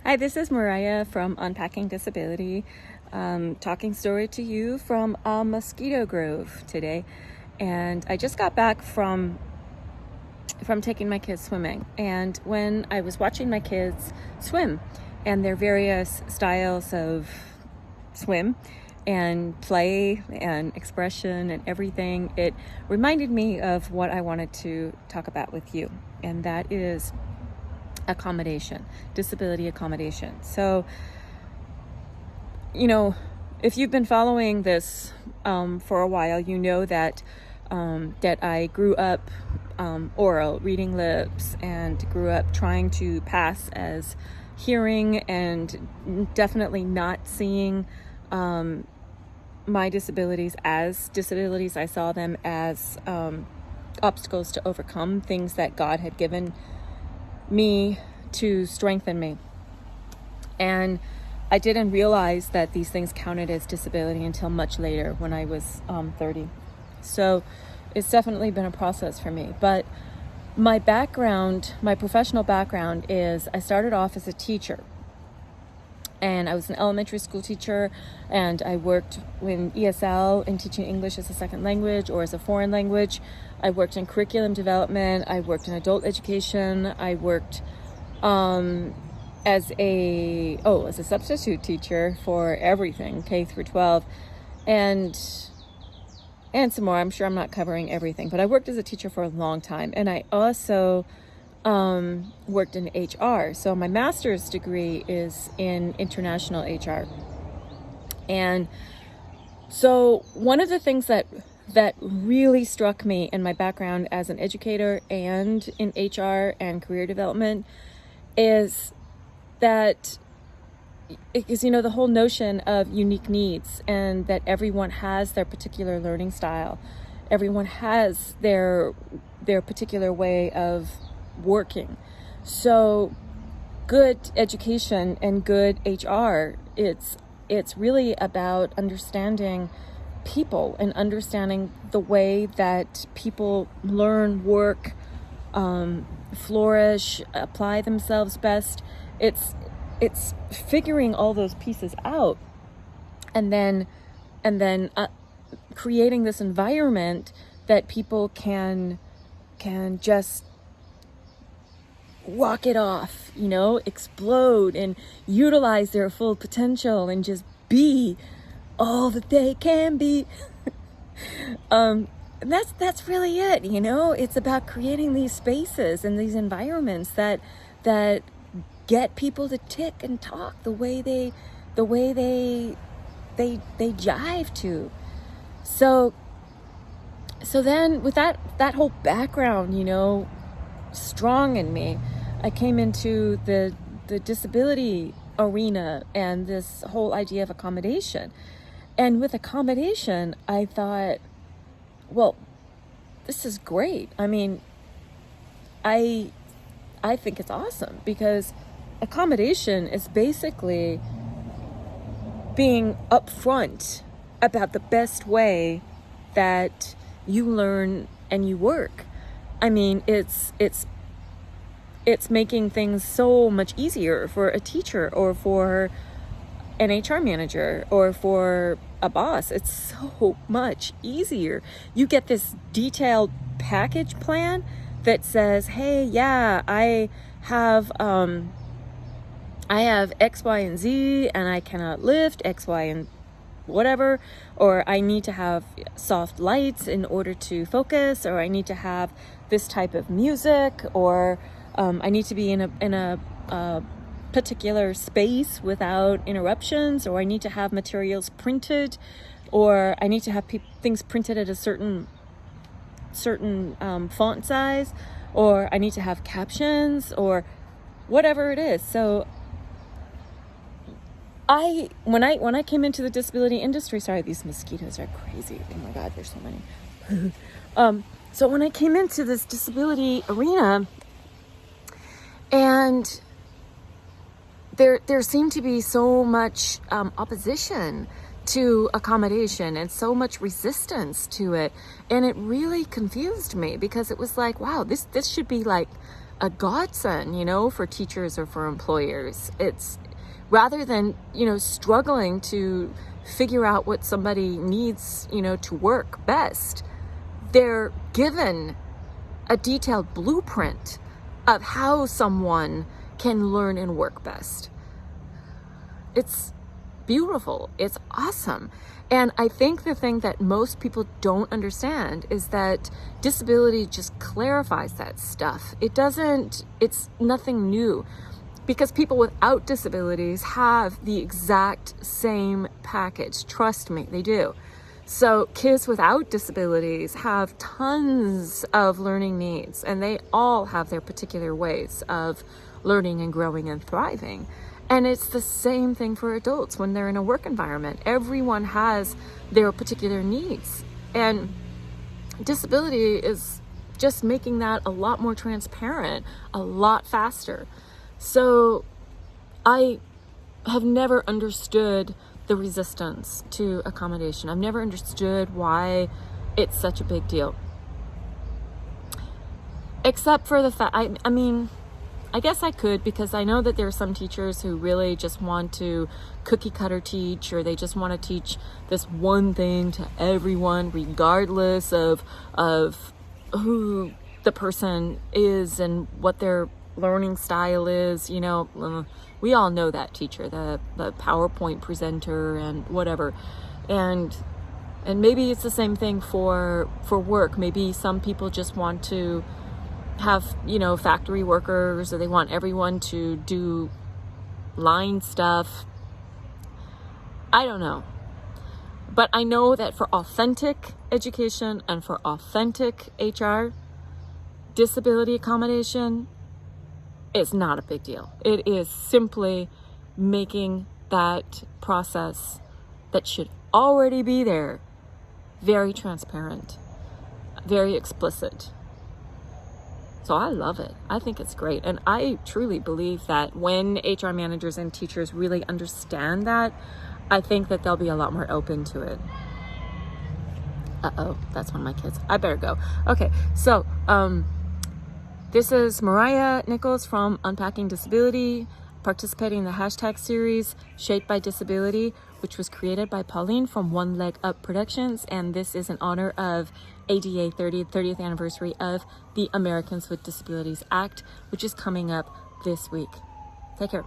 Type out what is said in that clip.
Hi, this is Mariah from Unpacking Disability, talking story to you from a mosquito grove today. And I just got back from taking my kids swimming. And when I was watching my kids swim and their various styles of swim and play and expression and everything, it reminded me of what I wanted to talk about with you. And that is accommodation, disability accommodation. So, if you've been following this for a while, you know that I grew up oral, reading lips, and grew up trying to pass as hearing, and definitely not seeing my disabilities as disabilities. I saw them as obstacles to overcome, things that God had given me to strengthen me. And I didn't realize that these things counted as disability until much later, when I was 30. So it's definitely been a process for me. But my background, my professional background, is I started off as a teacher. And I was an elementary school teacher, and I worked in ESL in teaching English as a second language or as a foreign language. I worked in curriculum development. I worked in adult education. I worked as a substitute teacher for everything, K through 12, and some more. I'm sure I'm not covering everything, but I worked as a teacher for a long time. And I also worked in HR. So my master's degree is in international HR. And so one of the things that really struck me in my background as an educator and in HR and career development is that the whole notion of unique needs, and that everyone has their particular learning style. Everyone has their particular way of working. So good education and good HR, it's really about understanding people and understanding the way that people learn, work, flourish, apply themselves best. It's figuring all those pieces out, and then creating this environment that people can just walk it off, explode and utilize their full potential and just be all that they can be. That's really it. It's about creating these spaces and these environments that get people to tick and talk the way they jive to. So then with that whole background, strong in me, I came into the disability arena and this whole idea of accommodation. And with accommodation, I thought, well, this is great. I mean, I think it's awesome, because accommodation is basically being upfront about the best way that you learn and you work. I mean, it's making things so much easier for a teacher or for an HR manager or for a boss. It's so much easier. You get this detailed package plan that says, hey, yeah, I have X, Y, and Z, and I cannot lift X, Y, and whatever, or I need to have soft lights in order to focus, or I need to have this type of music, or I need to be in a particular space without interruptions, or I need to have materials printed, or I need to have things printed at a certain font size, or I need to have captions, or whatever it is. So when I came into the disability industry, sorry, these mosquitoes are crazy. Oh my God, there's so many. So when I came into this disability arena, and there seemed to be so much opposition to accommodation and so much resistance to it, and it really confused me, because it was like, wow, this should be like a godsend, you know, for teachers or for employers. It's rather than, you know, struggling to figure out what somebody needs, you know, to work best, they're given a detailed blueprint of how someone can learn and work best. It's beautiful. It's awesome. And I think the thing that most people don't understand is that disability just clarifies that stuff. It's nothing new, because people without disabilities have the exact same package. Trust me, they do. So kids without disabilities have tons of learning needs, and they all have their particular ways of learning and growing and thriving. And it's the same thing for adults when they're in a work environment. Everyone has their particular needs. And disability is just making that a lot more transparent, a lot faster. So I have never understood the resistance to accommodation. I've never understood why it's such a big deal. Except for the fact, I mean, I guess I could, because I know that there are some teachers who really just want to cookie cutter teach, or they just want to teach this one thing to everyone, regardless of who the person is and what their learning style is. You know, we all know that teacher, the PowerPoint presenter and whatever. And maybe it's the same thing for work. Maybe some people just want to have, you know, factory workers, or they want everyone to do line stuff. I don't know. But I know that for authentic education and for authentic HR, disability accommodation is not a big deal. It is simply making that process that should already be there very transparent, very explicit. So I love it. I think it's great. And I truly believe that when HR managers and teachers really understand that, I think that they'll be a lot more open to it. Uh-oh, that's one of my kids. I better go. Okay, so this is Mariah Nichols from Unpacking Disability, participating in the hashtag series Shaped by Disability, which was created by Pauline from One Leg Up Productions. And this is in honor of ADA 30th anniversary of the Americans with Disabilities Act, which is coming up this week. Take care.